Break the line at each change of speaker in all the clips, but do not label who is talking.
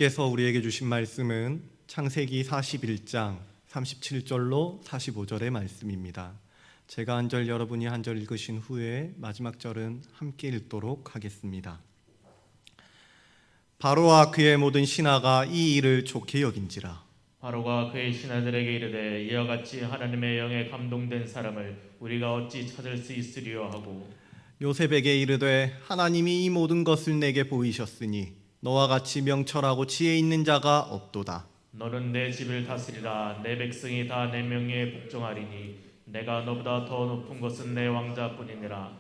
께서 우리에게 주신 말씀은 창세기 41장 37절로 45절의 말씀입니다. 제가 한 절, 여러분이 한 절 읽으신 후에 마지막 절은 함께 읽도록 하겠습니다. 바로와 그의 모든 신하가 이 일을 좋게 여긴지라.
바로가 그의 신하들에게 이르되 이와 같이 하나님의 영에 감동된 사람을 우리가 어찌 찾을 수 있으리요 하고
요셉에게 이르되 하나님이 이 모든 것을 내게 보이셨으니 너와 같이 명철하고 지혜 있는 자가 없도다.
너는 내 집을 다스리라. 내 백성이 다 내 명예에 복종하리니 내가 너보다 더 높은 것은 내 왕자뿐이니라.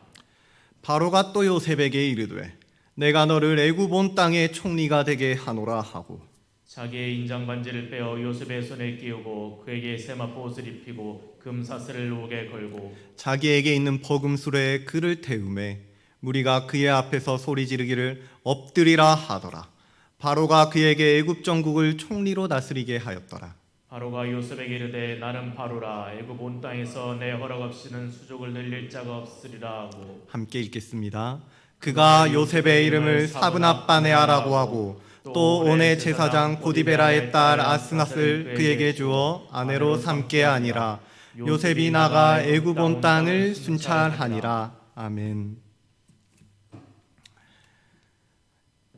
바로가 또 요셉에게 이르되 내가 너를 애굽 온 땅의 총리가 되게 하노라 하고
자기의 인장 반지를 빼어 요셉의 손에 끼우고 그에게 세마포 옷을 입히고 금 사슬을 목에 걸고
자기에게 있는 버금술에 그를 태우매 무리가 그의 앞에서 소리 지르기를 엎드리라 하더라. 바로가 그에게 애굽 전국을 총리로 다스리게 하였더라.
바로가 요셉에게 이르되 나는 바로라. 애굽 온 땅에서 내 허락 없이는 수족을 늘릴 자가 없으리라 하고
함께 읽겠습니다. 그가 요셉의 이름을 사브낫 바네아라고 하고 또 온의 제사장 보디베라의 딸 아스낫을 그에게 주어 아내로 삼게 하니라. 요셉이 나가 애굽 온 땅을 순찰하니라. 아멘.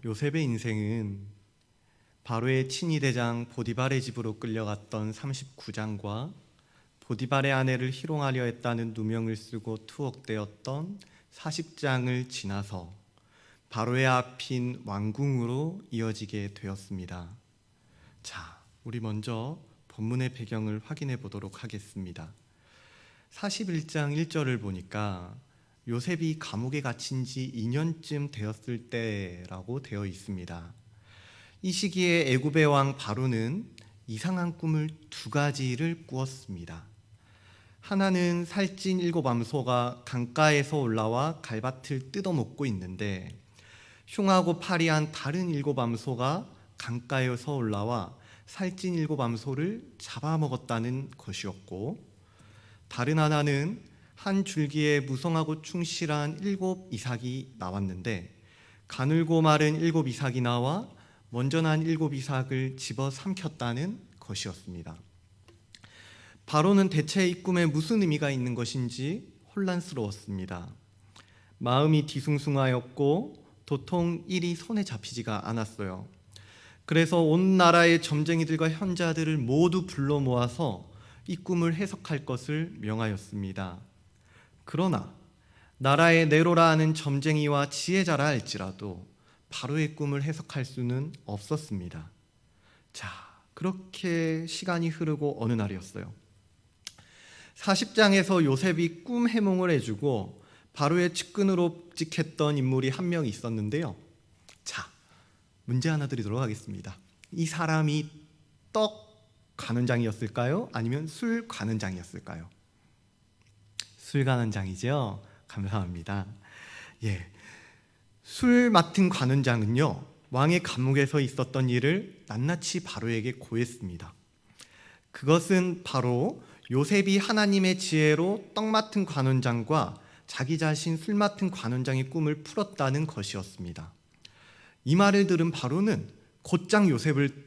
요셉의 인생은 바로의 친위 대장 보디발의 집으로 끌려갔던 39장과 보디발의 아내를 희롱하려 했다는 누명을 쓰고 투옥되었던 40장을 지나서 바로의 앞인 왕궁으로 이어지게 되었습니다. 자, 우리 먼저 본문의 배경을 확인해 보도록 하겠습니다. 41장 1절을 보니까 요셉이 감옥에 갇힌 지 2년쯤 되었을 때라고 되어 있습니다. 이 시기에 애굽의 왕 바로는 이상한 꿈을 두 가지를 꾸었습니다. 하나는 살찐 7암소가 강가에서 올라와 갈밭을 뜯어먹고 있는데 흉하고 파리한 다른 7암소가 강가에서 올라와 살찐 7암소를 잡아먹었다는 것이었고, 다른 하나는 한 줄기에 무성하고 충실한 7 이삭이 나왔는데 가늘고 마른 7 이삭이 나와 먼저 난 7 이삭을 집어 삼켰다는 것이었습니다. 바로는 대체 이 꿈에 무슨 의미가 있는 것인지 혼란스러웠습니다. 마음이 뒤숭숭하였고 도통 일이 손에 잡히지가 않았어요. 그래서 온 나라의 점쟁이들과 현자들을 모두 불러 모아서 이 꿈을 해석할 것을 명하였습니다. 그러나 나라의 네로라 하는 점쟁이와 지혜자라 할지라도 바로의 꿈을 해석할 수는 없었습니다. 자, 그렇게 시간이 흐르고 어느 날이었어요. 40장에서 요셉이 꿈 해몽을 해주고 바로의 측근으로 찍혔던 인물이 한 명 있었는데요. 자, 문제 하나 드리도록 하겠습니다. 이 사람이 떡 관원장이었을까요? 아니면 술 관원장이었을까요? 술 관원장이죠. 감사합니다. 예, 술 맡은 관원장은요, 왕의 감옥에서 있었던 일을 낱낱이 바로에게 고했습니다. 그것은 바로 요셉이 하나님의 지혜로 떡 맡은 관원장과 자기 자신 술 맡은 관원장의 꿈을 풀었다는 것이었습니다. 이 말을 들은 바로는 곧장 요셉을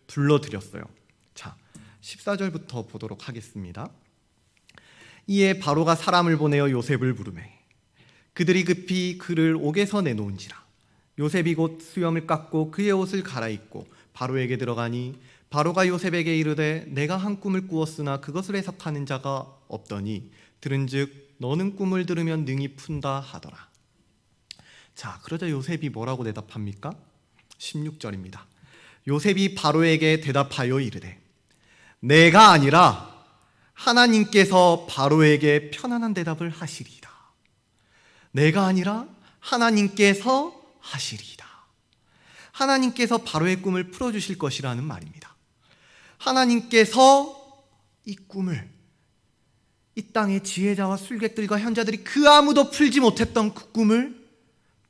불러들였어요. 자, 14절부터 보도록 하겠습니다. 이에 바로가 사람을 보내어 요셉을 부르매 그들이 급히 그를 옥에서 내놓은지라. 요셉이 곧 수염을 깎고 그의 옷을 갈아입고 바로에게 들어가니 바로가 요셉에게 이르되 내가 한 꿈을 꾸었으나 그것을 해석하는 자가 없더니 들은즉 너는 꿈을 들으면 능히 푼다 하더라. 자, 그러자 요셉이 뭐라고 대답합니까? 16절입니다. 요셉이 바로에게 대답하여 이르되 내가 아니라 하나님께서 바로에게 편안한 대답을 하시리이다. 내가 아니라 하나님께서 하시리이다. 하나님께서 바로의 꿈을 풀어주실 것이라는 말입니다. 하나님께서 이 꿈을 이 땅의 지혜자와 술객들과 현자들이 그 아무도 풀지 못했던 그 꿈을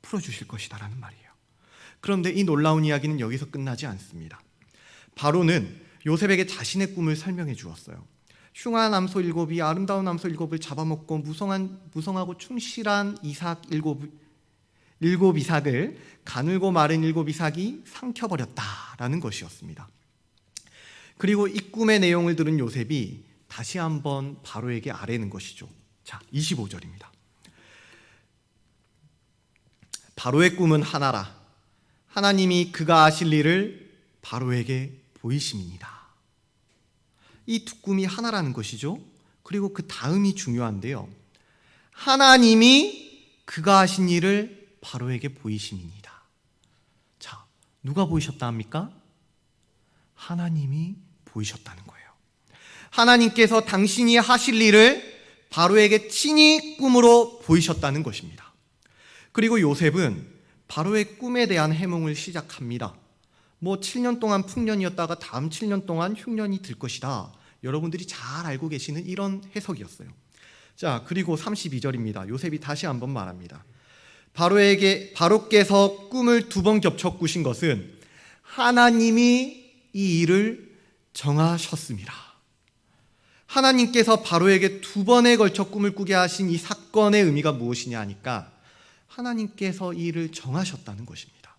풀어주실 것이다라는 말이에요. 그런데 이 놀라운 이야기는 여기서 끝나지 않습니다. 바로는 요셉에게 자신의 꿈을 설명해 주었어요. 흉한 암소 7이 아름다운 암소 7을 잡아먹고 무성하고 충실한 이삭 일곱 이삭을 가늘고 마른 일곱 이삭이 삼켜버렸다라는 것이었습니다. 그리고 이 꿈의 내용을 들은 요셉이 다시 한번 바로에게 아뢰는 것이죠. 자, 25절입니다. 바로의 꿈은 하나라. 하나님이 그가 하실 일을 바로에게 보이심이니라. 이 두 꿈이 하나라는 것이죠. 그리고 그 다음이 중요한데요. 하나님이 그가 하신 일을 바로에게 보이심이니라. 자, 누가 보이셨다 합니까? 하나님이 보이셨다는 거예요. 하나님께서 당신이 하실 일을 바로에게 친히 꿈으로 보이셨다는 것입니다. 그리고 요셉은 바로의 꿈에 대한 해몽을 시작합니다. 7년 동안 풍년이었다가 다음 7년 동안 흉년이 들 것이다. 여러분들이 잘 알고 계시는 이런 해석이었어요. 자, 그리고 32절입니다. 요셉이 다시 한번 말합니다. 바로께서 꿈을 2번 겹쳐 꾸신 것은 하나님이 이 일을 정하셨습니다. 하나님께서 바로에게 2번에 걸쳐 꿈을 꾸게 하신 이 사건의 의미가 무엇이냐 하니까 하나님께서 이 일을 정하셨다는 것입니다.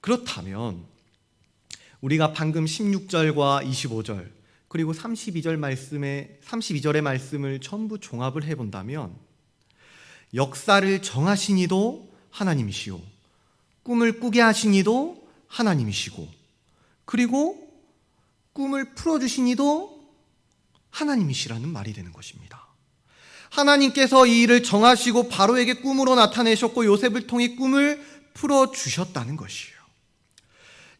그렇다면 우리가 방금 16절과 25절 그리고 32절의 말씀을 전부 종합을 해본다면 역사를 정하신 이도 하나님이시오, 꿈을 꾸게 하신 이도 하나님이시고, 그리고 꿈을 풀어주신 이도 하나님이시라는 말이 되는 것입니다. 하나님께서 이 일을 정하시고 바로에게 꿈으로 나타내셨고 요셉을 통해 꿈을 풀어주셨다는 것이에요.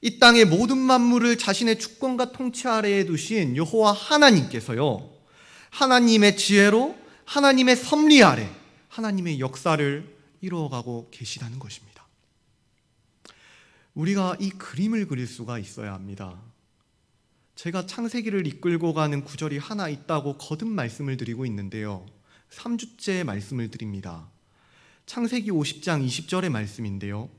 이 땅의 모든 만물을 자신의 주권과 통치 아래에 두신 여호와 하나님께서요, 하나님의 지혜로 하나님의 섭리 아래 하나님의 역사를 이루어가고 계시다는 것입니다. 우리가 이 그림을 그릴 수가 있어야 합니다. 제가 창세기를 이끌고 가는 구절이 하나 있다고 거듭 말씀을 드리고 있는데요, 3주째 말씀을 드립니다. 창세기 50장 20절의 말씀인데요,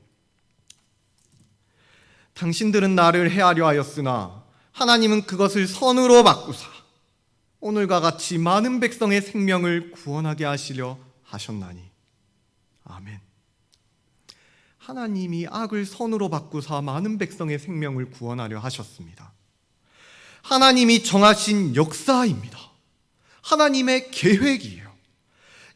당신들은 나를 해하려 하였으나 하나님은 그것을 선으로 바꾸사 오늘과 같이 많은 백성의 생명을 구원하게 하시려 하셨나니. 아멘. 하나님이 악을 선으로 바꾸사 많은 백성의 생명을 구원하려 하셨습니다. 하나님이 정하신 역사입니다. 하나님의 계획이에요.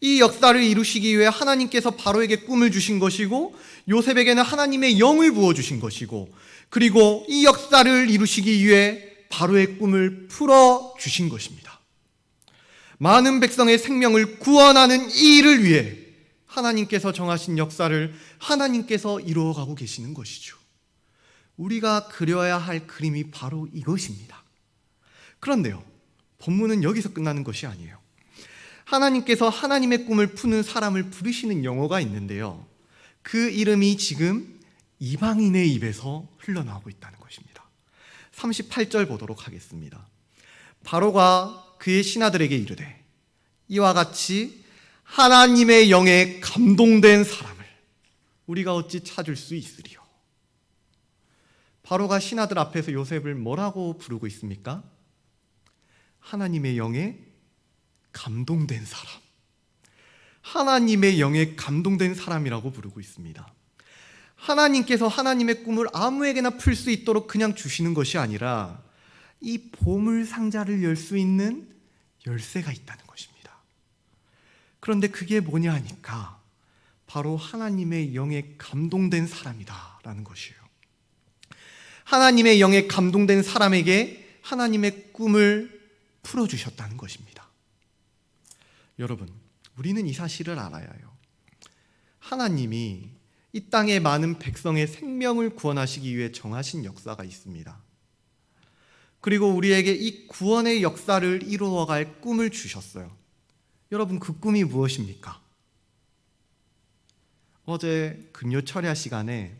이 역사를 이루시기 위해 하나님께서 바로에게 꿈을 주신 것이고 요셉에게는 하나님의 영을 부어주신 것이고, 그리고 이 역사를 이루시기 위해 바로의 꿈을 풀어주신 것입니다. 많은 백성의 생명을 구원하는 이 일을 위해 하나님께서 정하신 역사를 하나님께서 이루어가고 계시는 것이죠. 우리가 그려야 할 그림이 바로 이것입니다. 그런데요, 본문은 여기서 끝나는 것이 아니에요. 하나님께서 하나님의 꿈을 푸는 사람을 부르시는 용어가 있는데요, 그 이름이 지금 이방인의 입에서 흘러나오고 있다는 것입니다. 38절 보도록 하겠습니다. 바로가 그의 신하들에게 이르되 이와 같이 하나님의 영에 감동된 사람을 우리가 어찌 찾을 수 있으리요. 바로가 신하들 앞에서 요셉을 뭐라고 부르고 있습니까? 하나님의 영에 감동된 사람, 하나님의 영에 감동된 사람이라고 부르고 있습니다. 하나님께서 하나님의 꿈을 아무에게나 풀 수 있도록 그냥 주시는 것이 아니라 이 보물 상자를 열 수 있는 열쇠가 있다는 것입니다. 그런데 그게 뭐냐 하니까 바로 하나님의 영에 감동된 사람이다라는 것이에요. 하나님의 영에 감동된 사람에게 하나님의 꿈을 풀어주셨다는 것입니다. 여러분, 우리는 이 사실을 알아야 해요. 하나님이 이 땅의 많은 백성의 생명을 구원하시기 위해 정하신 역사가 있습니다. 그리고 우리에게 이 구원의 역사를 이루어갈 꿈을 주셨어요. 여러분, 그 꿈이 무엇입니까? 어제 금요 철야 시간에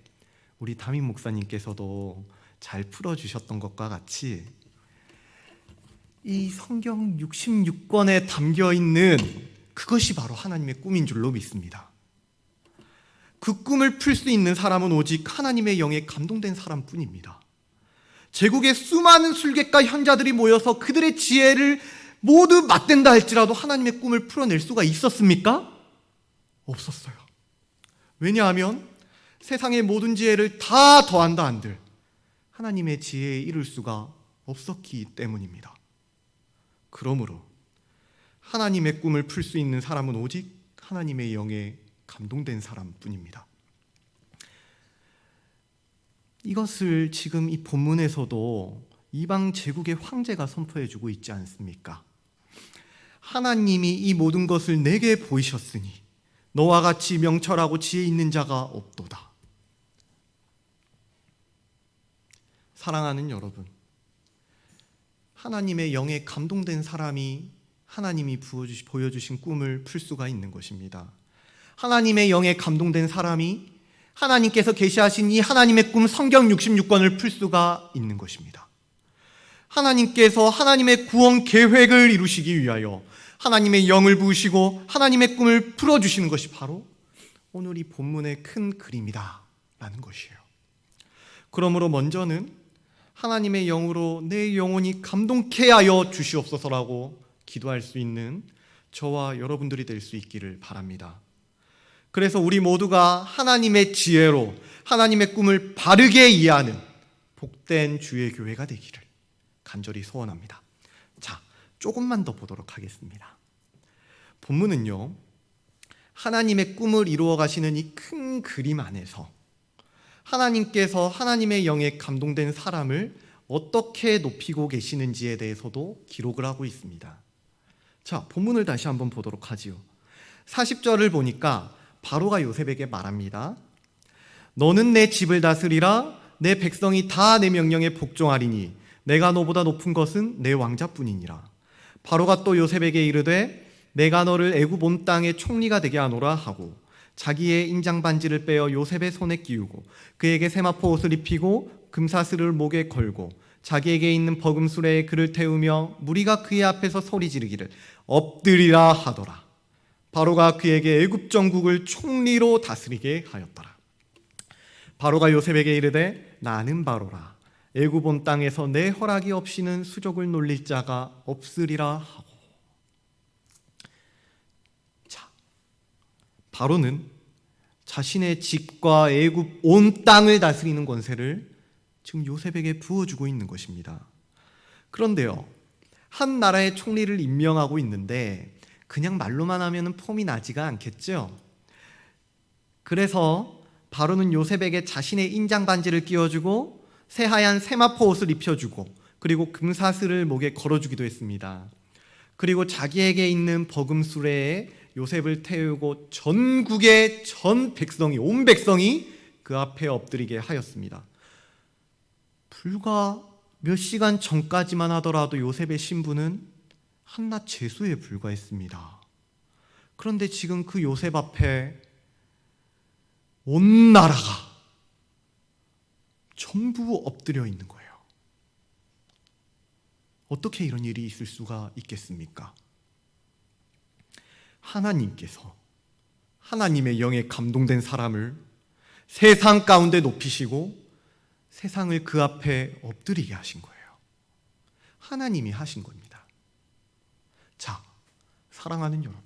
우리 담임 목사님께서도 잘 풀어주셨던 것과 같이 이 성경 66권에 담겨있는 그것이 바로 하나님의 꿈인 줄로 믿습니다. 그 꿈을 풀 수 있는 사람은 오직 하나님의 영에 감동된 사람뿐입니다. 제국의 수많은 술객과 현자들이 모여서 그들의 지혜를 모두 맞댄다 할지라도 하나님의 꿈을 풀어낼 수가 있었습니까? 없었어요. 왜냐하면 세상의 모든 지혜를 다 더한다 한들 하나님의 지혜에 이를 수가 없었기 때문입니다. 그러므로 하나님의 꿈을 풀 수 있는 사람은 오직 하나님의 영에 감동된 사람뿐입니다. 이것을 지금 이 본문에서도 이방 제국의 황제가 선포해주고 있지 않습니까? 하나님이 이 모든 것을 내게 보이셨으니 너와 같이 명철하고 지혜 있는 자가 없도다. 사랑하는 여러분, 하나님의 영에 감동된 사람이 하나님이 보여주신 꿈을 풀 수가 있는 것입니다. 하나님의 영에 감동된 사람이 하나님께서 계시하신 이 하나님의 꿈 성경 66권을 풀 수가 있는 것입니다. 하나님께서 하나님의 구원 계획을 이루시기 위하여 하나님의 영을 부으시고 하나님의 꿈을 풀어주시는 것이 바로 오늘 이 본문의 큰 그림이다 라는 것이에요. 그러므로 먼저는 하나님의 영으로 내 영혼이 감동케 하여 주시옵소서라고 기도할 수 있는 저와 여러분들이 될 수 있기를 바랍니다. 그래서 우리 모두가 하나님의 지혜로 하나님의 꿈을 바르게 이해하는 복된 주의 교회가 되기를 간절히 소원합니다. 자, 조금만 더 보도록 하겠습니다. 본문은요, 하나님의 꿈을 이루어 가시는 이 큰 그림 안에서 하나님께서 하나님의 영에 감동된 사람을 어떻게 높이고 계시는지에 대해서도 기록을 하고 있습니다. 자, 본문을 다시 한번 보도록 하지요. 40절을 보니까 바로가 요셉에게 말합니다. 너는 내 집을 다스리라. 내 백성이 다 내 명령에 복종하리니 내가 너보다 높은 것은 내 왕자뿐이니라. 바로가 또 요셉에게 이르되 내가 너를 애굽 온 땅의 총리가 되게 하노라 하고 자기의 인장 반지를 빼어 요셉의 손에 끼우고 그에게 세마포 옷을 입히고 금사슬을 목에 걸고 자기에게 있는 버금 수레에 그를 태우며 무리가 그의 앞에서 소리 지르기를 엎드리라 하더라. 바로가 그에게 애굽 전국을 총리로 다스리게 하였더라. 바로가 요셉에게 이르되 나는 바로라. 애굽 온 땅에서 내 허락이 없이는 수족을 놀릴 자가 없으리라 하고. 자, 바로는 자신의 집과 애굽 온 땅을 다스리는 권세를 지금 요셉에게 부어주고 있는 것입니다. 그런데요, 한 나라의 총리를 임명하고 있는데 그냥 말로만 하면 폼이 나지가 않겠죠. 그래서 바로는 요셉에게 자신의 인장 반지를 끼워주고 새하얀 세마포 옷을 입혀주고 그리고 금사슬을 목에 걸어주기도 했습니다. 그리고 자기에게 있는 버금 수레에 요셉을 태우고 전국의 전 백성이, 온 백성이 그 앞에 엎드리게 하였습니다. 불과 몇 시간 전까지만 하더라도 요셉의 신분은 한낱 죄수에 불과했습니다. 그런데 지금 그 요셉 앞에 온 나라가 전부 엎드려 있는 거예요. 어떻게 이런 일이 있을 수가 있겠습니까? 하나님께서 하나님의 영에 감동된 사람을 세상 가운데 높이시고 세상을 그 앞에 엎드리게 하신 거예요. 하나님이 하신 겁니다. 자, 사랑하는 여러분,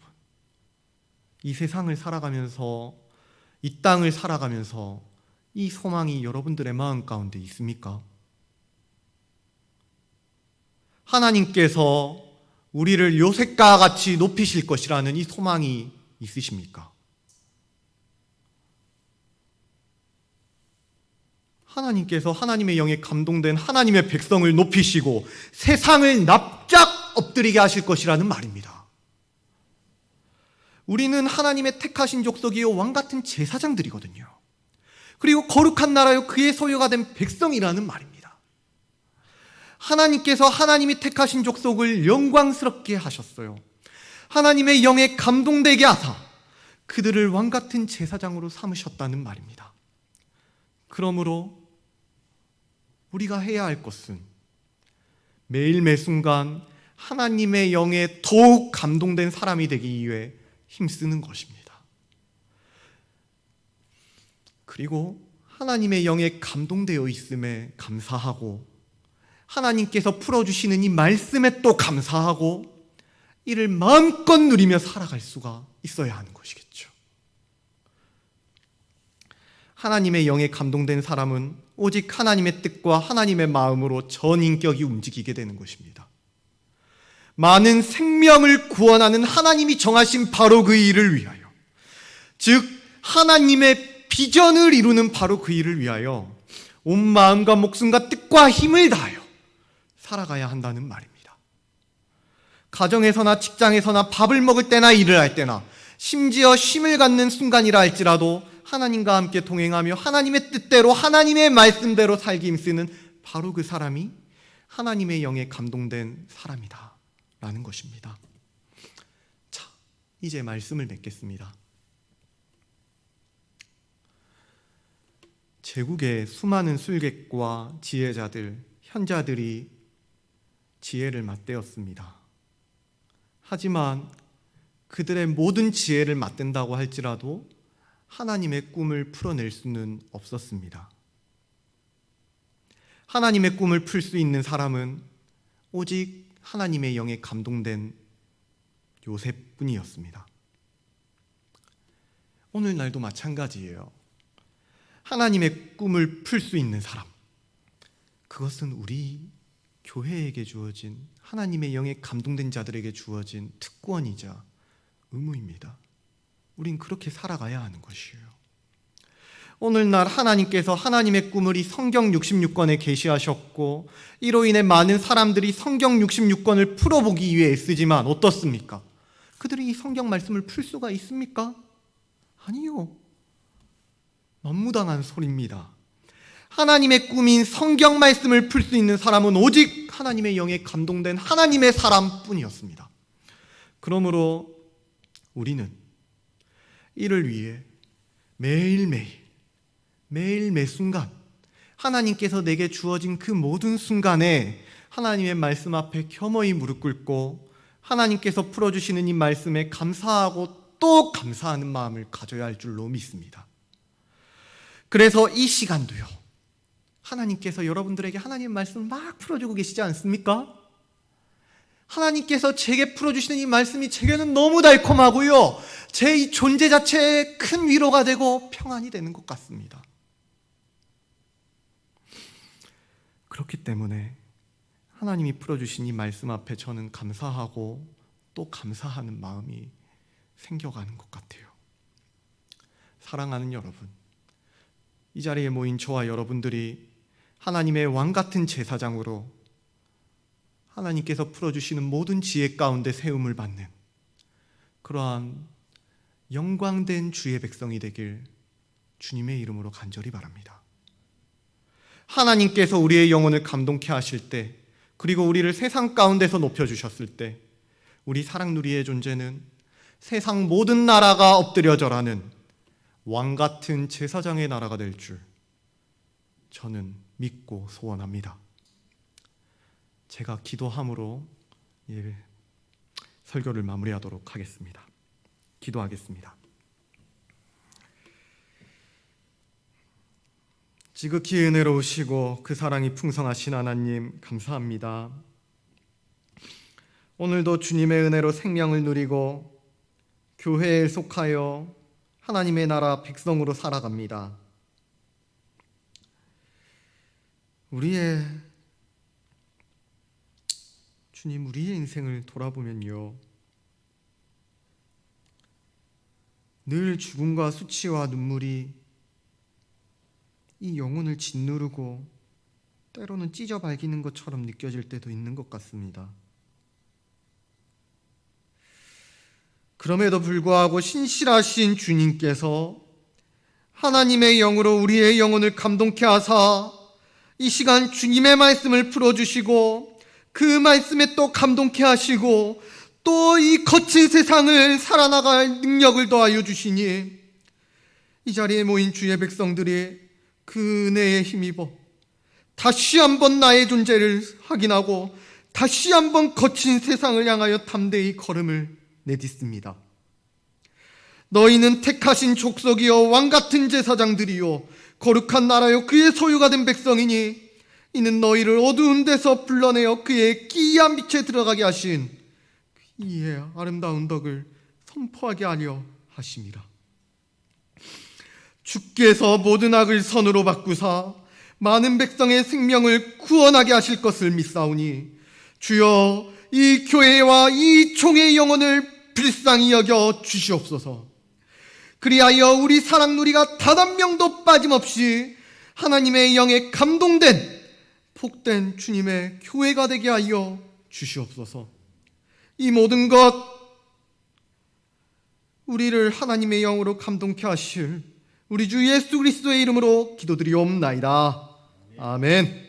이 세상을 살아가면서, 이 땅을 살아가면서 이 소망이 여러분들의 마음 가운데 있습니까? 하나님께서 우리를 요셉과 같이 높이실 것이라는 이 소망이 있으십니까? 하나님께서 하나님의 영에 감동된 하나님의 백성을 높이시고 세상을 납작 엎드리게 하실 것이라는 말입니다. 우리는 하나님의 택하신 족속이요 왕같은 제사장들이거든요. 그리고 거룩한 나라요 그의 소유가 된 백성이라는 말입니다. 하나님께서 하나님이 택하신 족속을 영광스럽게 하셨어요. 하나님의 영에 감동되게 하사 그들을 왕같은 제사장으로 삼으셨다는 말입니다. 그러므로 우리가 해야 할 것은 매일 매순간 하나님의 영에 더욱 감동된 사람이 되기 위해 힘쓰는 것입니다. 그리고 하나님의 영에 감동되어 있음에 감사하고 하나님께서 풀어주시는 이 말씀에 또 감사하고 이를 마음껏 누리며 살아갈 수가 있어야 하는 것이겠죠. 하나님의 영에 감동된 사람은 오직 하나님의 뜻과 하나님의 마음으로 전인격이 움직이게 되는 것입니다. 많은 생명을 구원하는 하나님이 정하신 바로 그 일을 위하여, 즉 하나님의 비전을 이루는 바로 그 일을 위하여 온 마음과 목숨과 뜻과 힘을 다하여 살아가야 한다는 말입니다. 가정에서나 직장에서나 밥을 먹을 때나 일을 할 때나 심지어 쉼을 갖는 순간이라 할지라도 하나님과 함께 동행하며 하나님의 뜻대로 하나님의 말씀대로 살기 힘쓰는 바로 그 사람이 하나님의 영에 감동된 사람이다 라는 것입니다. 자, 이제 말씀을 맺겠습니다. 제국의 수많은 술객과 지혜자들, 현자들이 지혜를 맞대었습니다. 하지만 그들의 모든 지혜를 맞댄다고 할지라도 하나님의 꿈을 풀어낼 수는 없었습니다. 하나님의 꿈을 풀 수 있는 사람은 오직 하나님의 영에 감동된 요셉뿐이었습니다. 오늘날도 마찬가지예요. 하나님의 꿈을 풀 수 있는 사람, 그것은 우리 교회에게 주어진, 하나님의 영에 감동된 자들에게 주어진 특권이자 의무입니다. 우린 그렇게 살아가야 하는 것이에요. 오늘날 하나님께서 하나님의 꿈을 이 성경 66권에 계시하셨고 이로 인해 많은 사람들이 성경 66권을 풀어보기 위해 애쓰지만 어떻습니까? 그들이 이 성경 말씀을 풀 수가 있습니까? 아니요. 너무당한 소리입니다. 하나님의 꿈인 성경 말씀을 풀 수 있는 사람은 오직 하나님의 영에 감동된 하나님의 사람뿐이었습니다. 그러므로 우리는 이를 위해 매일매일 매 순간 하나님께서 내게 주어진 그 모든 순간에 하나님의 말씀 앞에 겸허히 무릎 꿇고 하나님께서 풀어주시는 이 말씀에 감사하고 또 감사하는 마음을 가져야 할 줄로 믿습니다. 그래서 이 시간도요, 하나님께서 여러분들에게 하나님의 말씀을 막 풀어주고 계시지 않습니까? 하나님께서 제게 풀어주시는 이 말씀이 제게는 너무 달콤하고요, 제 이 존재 자체에 큰 위로가 되고 평안이 되는 것 같습니다. 그렇기 때문에 하나님이 풀어주신 이 말씀 앞에 저는 감사하고 또 감사하는 마음이 생겨가는 것 같아요. 사랑하는 여러분, 이 자리에 모인 저와 여러분들이 하나님의 왕같은 제사장으로 하나님께서 풀어주시는 모든 지혜 가운데 세움을 받는 그러한 영광된 주의 백성이 되길 주님의 이름으로 간절히 바랍니다. 하나님께서 우리의 영혼을 감동케 하실 때, 그리고 우리를 세상 가운데서 높여주셨을 때 우리 사랑누리의 존재는 세상 모든 나라가 엎드려 절하는 왕같은 제사장의 나라가 될 줄 저는 믿고 소원합니다. 제가 기도함으로 설교를 마무리하도록 하겠습니다. 기도하겠습니다. 지극히 은혜로우시고 그 사랑이 풍성하신 하나님, 감사합니다. 오늘도 주님의 은혜로 생명을 누리고 교회에 속하여 하나님의 나라 백성으로 살아갑니다. 주님, 우리의 인생을 돌아보면요, 늘 죽음과 수치와 눈물이 이 영혼을 짓누르고 때로는 찢어 발기는 것처럼 느껴질 때도 있는 것 같습니다. 그럼에도 불구하고 신실하신 주님께서 하나님의 영으로 우리의 영혼을 감동케 하사 이 시간 주님의 말씀을 풀어주시고 그 말씀에 또 감동케 하시고 또 이 거친 세상을 살아나갈 능력을 더하여 주시니 이 자리에 모인 주의 백성들이 그 은혜에 힘입어 다시 한번 나의 존재를 확인하고 다시 한번 거친 세상을 향하여 담대히 걸음을 내딛습니다. 너희는 택하신 족속이요 왕같은 제사장들이요 거룩한 나라요 그의 소유가 된 백성이니 이는 너희를 어두운 데서 불러내어 그의 기이한 빛에 들어가게 하신 이의 아름다운 덕을 선포하게 하려 하심이라. 주께서 모든 악을 선으로 바꾸사 많은 백성의 생명을 구원하게 하실 것을 믿사오니 주여 이 교회와 이 총회의 영혼을 불쌍히 여겨 주시옵소서. 그리하여 우리 사랑누리가 단 한 명도 빠짐없이 하나님의 영에 감동된 복된 주님의 교회가 되게 하여 주시옵소서. 이 모든 것 우리를 하나님의 영으로 감동케 하실 우리 주 예수 그리스도의 이름으로 기도드리옵나이다. 아멘.